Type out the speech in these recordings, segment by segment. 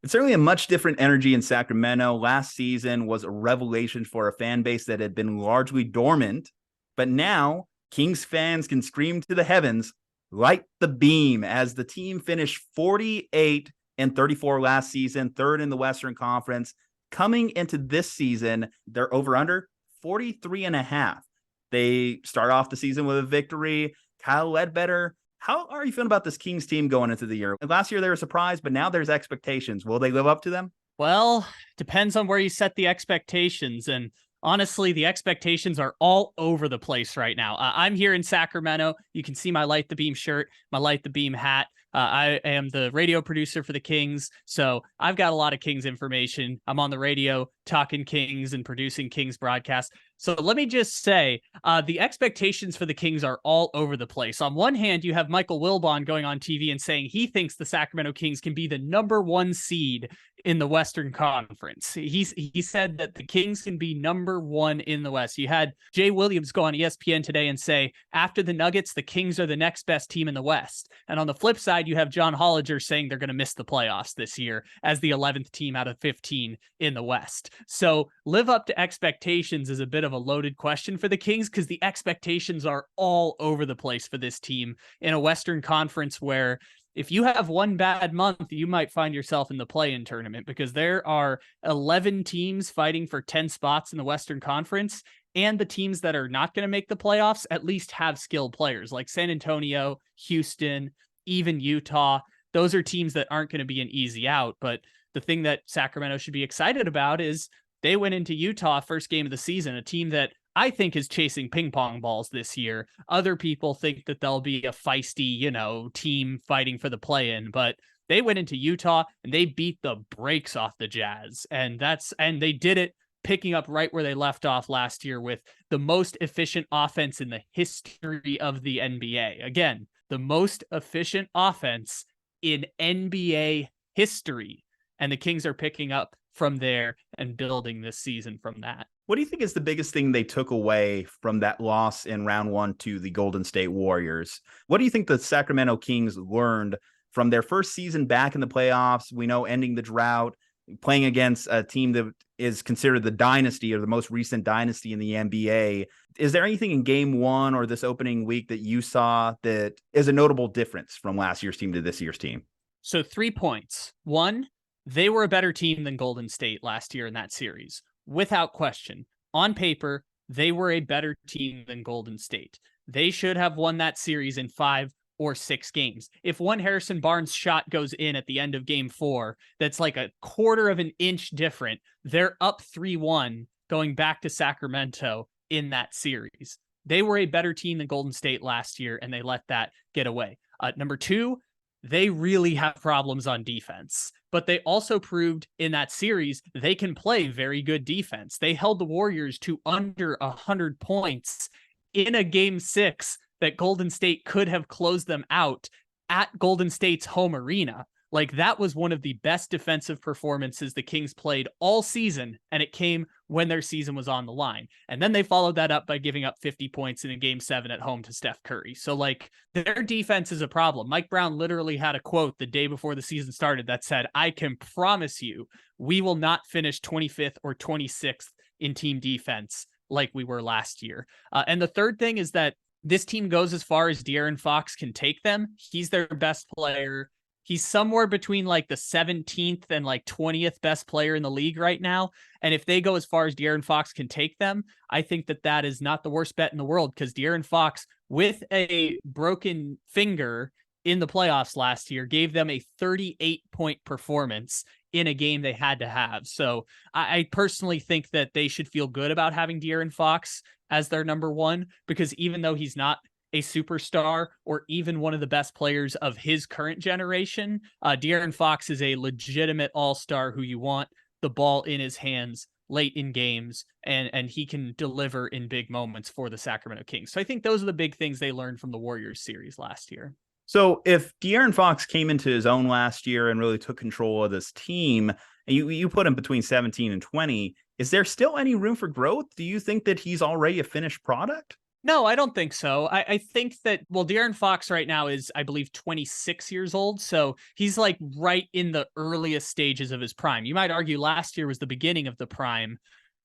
It's certainly a much different energy in Sacramento. Last season was a revelation for a fan base that had been largely dormant, but now Kings fans can scream to the heavens, light the beam, as the team finished 48-34 last season, third in the Western Conference. Coming into this season, they're over under 43.5. They start off the season with a victory. Kyle Ledbetter, how are you feeling about this Kings team going into the year? Last year they were surprised, but now there's expectations. Will they live up to them? Well, depends on where you set the expectations. And honestly, the expectations are all over the place right now. I'm here in Sacramento. You can see my Light the Beam shirt, my Light the Beam hat. I am the radio producer for the Kings, so I've got a lot of Kings information. I'm on the radio talking Kings and producing Kings broadcasts. So let me just say, the expectations for the Kings are all over the place. On one hand, you have Michael Wilbon going on TV and saying he thinks the Sacramento Kings can be the number 1 seed in the Western Conference. He said that the Kings can be number 1 in the West. You had Jay Williams go on ESPN today and say, after the Nuggets, the Kings are the next best team in the West. And on the flip side, you have John Hollinger saying they're going to miss the playoffs this year as the 11th team out of 15 in the West. So live up to expectations is a bit of a loaded question for the Kings, because the expectations are all over the place for this team in a Western Conference where if you have one bad month, you might find yourself in the play-in tournament, because there are 11 teams fighting for 10 spots in the Western Conference, and the teams that are not going to make the playoffs at least have skilled players like San Antonio, Houston, even Utah. Those are teams that aren't going to be an easy out. But the thing that Sacramento should be excited about is they went into Utah first game of the season, a team that I think is chasing ping pong balls this year. Other people think that they'll be a feisty, team fighting for the play-in, but they went into Utah and they beat the brakes off the Jazz. And they did it picking up right where they left off last year with the most efficient offense in the history of the NBA. Again, the most efficient offense in NBA history. And the Kings are picking up from there and building this season from that. What do you think is the biggest thing they took away from that loss in round 1 to the Golden State Warriors? What do you think the Sacramento Kings learned from their first season back in the playoffs? We know ending the drought, playing against a team that is considered the dynasty or the most recent dynasty in the NBA. Is there anything in game 1 or this opening week that you saw that is a notable difference from last year's team to this year's team? So 3 points. 1, they were a better team than Golden State last year in that series. Without question. On paper, they were a better team than Golden State. They should have won that series in 5 or 6 games. If one Harrison Barnes shot goes in at the end of game 4, that's like a quarter of an inch different. They're up 3-1 going back to Sacramento in that series. They were a better team than Golden State last year, and they let that get away. Number 2, they really have problems on defense, but they also proved in that series they can play very good defense. They held the Warriors to under 100 points in a game 6 that Golden State could have closed them out at Golden State's home arena. Like, that was one of the best defensive performances the Kings played all season, and it came when their season was on the line. And then they followed that up by giving up 50 points in a game 7 at home to Steph Curry. So, like, their defense is a problem. Mike Brown literally had a quote the day before the season started that said, "I can promise you we will not finish 25th or 26th in team defense like we were last year." And the third thing is that this team goes as far as DeAaron Fox can take them. He's their best player. He's somewhere between like the 17th and like 20th best player in the league right now. And if they go as far as DeAaron Fox can take them, I think that that is not the worst bet in the world, because DeAaron Fox, with a broken finger in the playoffs last year, gave them a 38-point performance in a game they had to have. So I personally think that they should feel good about having DeAaron Fox as their number 1, because even though he's not a superstar or even one of the best players of his current generation, DeAaron Fox is a legitimate all-star who you want the ball in his hands late in games, and he can deliver in big moments for the Sacramento Kings. So I think those are the big things they learned from the Warriors series last year. So if DeAaron Fox came into his own last year and really took control of this team, and you put him between 17 and 20, is there still any room for growth? Do you think that he's already a finished product? No, I don't think so. I think that, well, De'Aaron Fox right now is, I believe, 26 years old. So he's like right in the earliest stages of his prime. You might argue last year was the beginning of the prime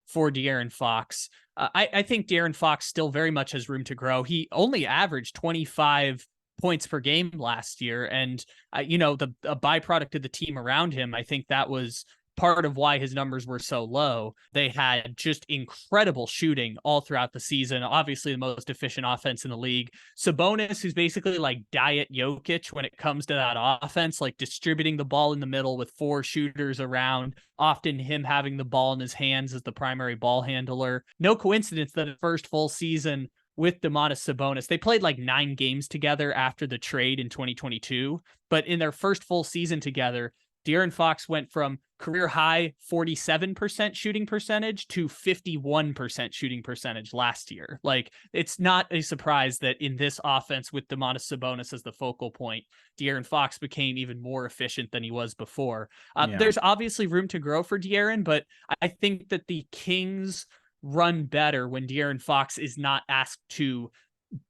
for De'Aaron Fox. I think De'Aaron Fox still very much has room to grow. He only averaged 25 points per game last year. And, a byproduct of the team around him, I think that was part of why his numbers were so low. They had just incredible shooting all throughout the season. Obviously, the most efficient offense in the league. Sabonis, who's basically like Diet Jokic when it comes to that offense, like distributing the ball in the middle with four shooters around, often him having the ball in his hands as the primary ball handler. No coincidence that the first full season with Domantas Sabonis, they played like 9 games together after the trade in 2022. But in their first full season together, De'Aaron Fox went from career high 47% shooting percentage to 51% shooting percentage last year. Like, it's not a surprise that in this offense with Domantas Sabonis as the focal point, De'Aaron Fox became even more efficient than he was before. There's obviously room to grow for De'Aaron, but I think that the Kings run better when De'Aaron Fox is not asked to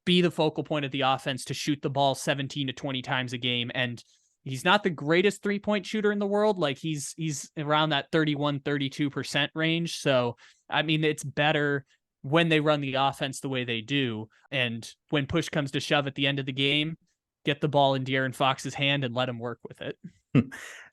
be the focal point of the offense, to shoot the ball 17 to 20 times a game. And he's not the greatest 3-point shooter in the world. Like, he's around that 31-32% range. So, I mean, it's better when they run the offense the way they do. And when push comes to shove at the end of the game, get the ball in De'Aaron Fox's hand and let him work with it.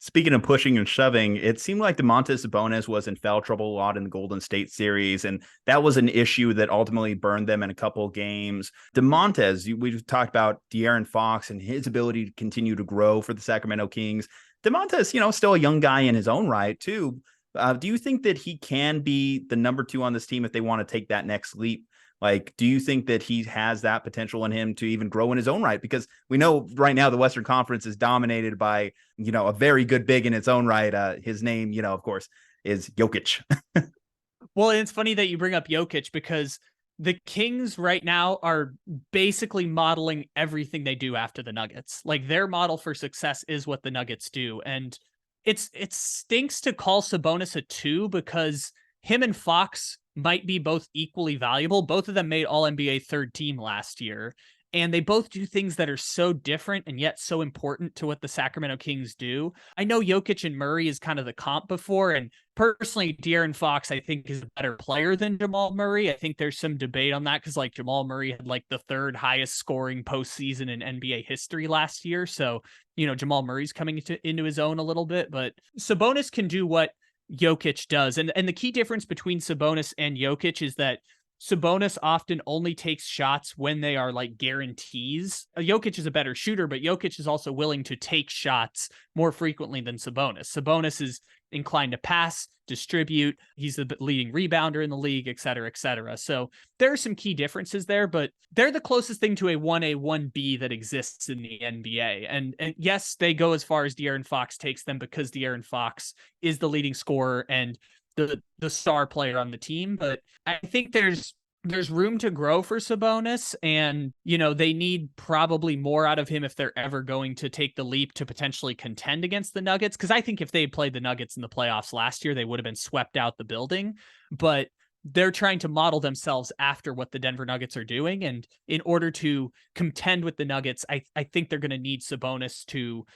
Speaking of pushing and shoving, it seemed like Domantas Sabonis was in foul trouble a lot in the Golden State series, and that was an issue that ultimately burned them in a couple of games. Domantas, we've talked about De'Aaron Fox and his ability to continue to grow for the Sacramento Kings. Domantas, still a young guy in his own right, too. Do you think that he can be the number 2 on this team if they want to take that next leap? Like, do you think that he has that potential in him to even grow in his own right? Because we know right now the Western Conference is dominated by, a very good big in its own right. His name, of course, is Jokic. Well, it's funny that you bring up Jokic, because the Kings right now are basically modeling everything they do after the Nuggets. Like, their model for success is what the Nuggets do. And it stinks to call Sabonis a 2, because him and Fox might be both equally valuable. Both of them made All-NBA third team last year, and they both do things that are so different and yet so important to what the Sacramento Kings do. I know Jokic and Murray is kind of the comp before, and personally, De'Aaron Fox, I think, is a better player than Jamal Murray. I think there's some debate on that, because like Jamal Murray had like the 3rd highest scoring postseason in NBA history last year. So, Jamal Murray's coming into his own a little bit, but Sabonis can do what Jokic does. And the key difference between Sabonis and Jokic is that Sabonis often only takes shots when they are like guarantees. Jokic is a better shooter, but Jokic is also willing to take shots more frequently than Sabonis. Sabonis is inclined to pass, distribute. He's the leading rebounder in the league, et cetera, et cetera. So there are some key differences there, but they're the closest thing to a 1A, 1B that exists in the NBA. And yes, they go as far as De'Aaron Fox takes them, because De'Aaron Fox is the leading scorer and the star player on the team. But I think there's room to grow for Sabonis, and they need probably more out of him if they're ever going to take the leap to potentially contend against the Nuggets. Because I think if they had played the Nuggets in the playoffs last year, they would have been swept out the building. But they're trying to model themselves after what the Denver Nuggets are doing, and in order to contend with the Nuggets, I think they're going to need Sabonis to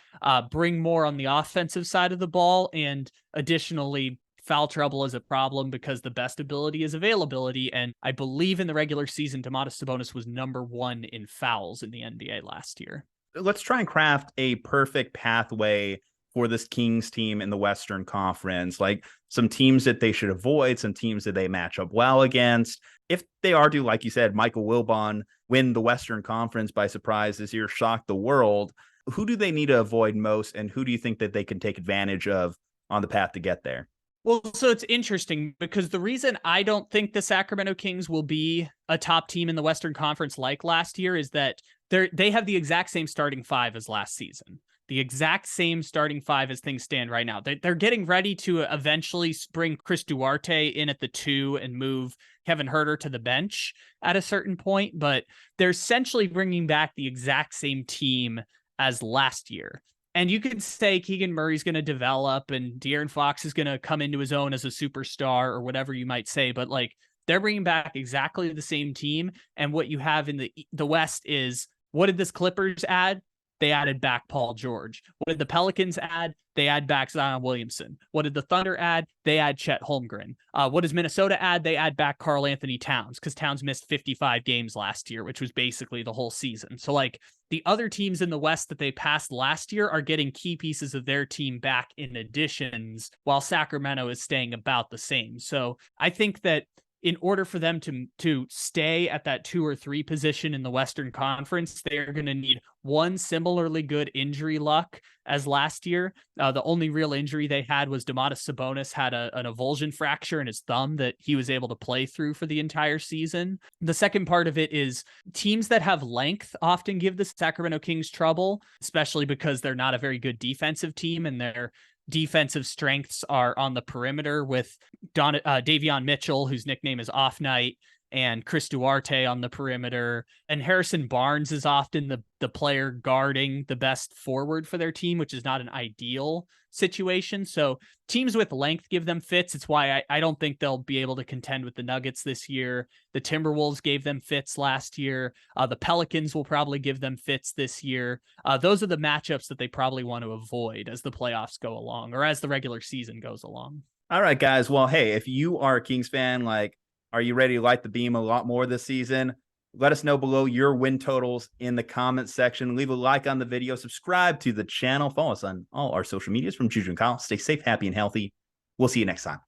bring more on the offensive side of the ball, and additionally, foul trouble is a problem because the best ability is availability. And I believe in the regular season, Domantas Sabonis was number 1 in fouls in the NBA last year. Let's try and craft a perfect pathway for this Kings team in the Western Conference, like some teams that they should avoid, some teams that they match up well against. If they are to, like you said, Michael Wilbon win the Western Conference by surprise this year, shock the world, who do they need to avoid most, and who do you think that they can take advantage of on the path to get there? Well, so it's interesting, because the reason I don't think the Sacramento Kings will be a top team in the Western Conference like last year is that they have the exact same starting 5 as last season. The exact same starting 5 as things stand right now. They're getting ready to eventually bring Chris Duarte in at the 2 and move Kevin Huerter to the bench at a certain point, but they're essentially bringing back the exact same team as last year. And you could say Keegan Murray's going to develop and De'Aaron Fox is going to come into his own as a superstar or whatever you might say. But like, They're bringing back exactly the same team. And what you have in the West is, what did this Clippers add? They added back Paul George. What did the Pelicans add? They add back Zion Williamson. What did the Thunder add? They add Chet Holmgren. What does Minnesota add? They add back Karl Anthony Towns, because Towns missed 55 games last year, which was basically the whole season. So like, the other teams in the West that they passed last year are getting key pieces of their team back in additions, while Sacramento is staying about the same. So I think that in order for them to stay at that 2 or 3 position in the Western Conference, they are going to need one similarly good injury luck as last year. The only real injury they had was Domantas Sabonis had an avulsion fracture in his thumb that he was able to play through for the entire season. The second part of it is teams that have length often give the Sacramento Kings trouble, especially because they're not a very good defensive team, and their defensive strengths are on the perimeter with Davion Mitchell, whose nickname is Off Night, and Chris Duarte on the perimeter. And Harrison Barnes is often the player guarding the best forward for their team, which is not an ideal situation. So teams with length give them fits. It's why I don't think they'll be able to contend with the Nuggets this year. The Timberwolves gave them fits last year. The Pelicans will probably give them fits this year. Those are the matchups that they probably want to avoid as the playoffs go along, or as the regular season goes along. All right, guys. Well, hey, if you are a Kings fan, like, are you ready to light the beam a lot more this season? Let us know below your win totals in the comments section. Leave a like on the video. Subscribe to the channel. Follow us on all our social medias from Juju and Kyle. Stay safe, happy, and healthy. We'll see you next time.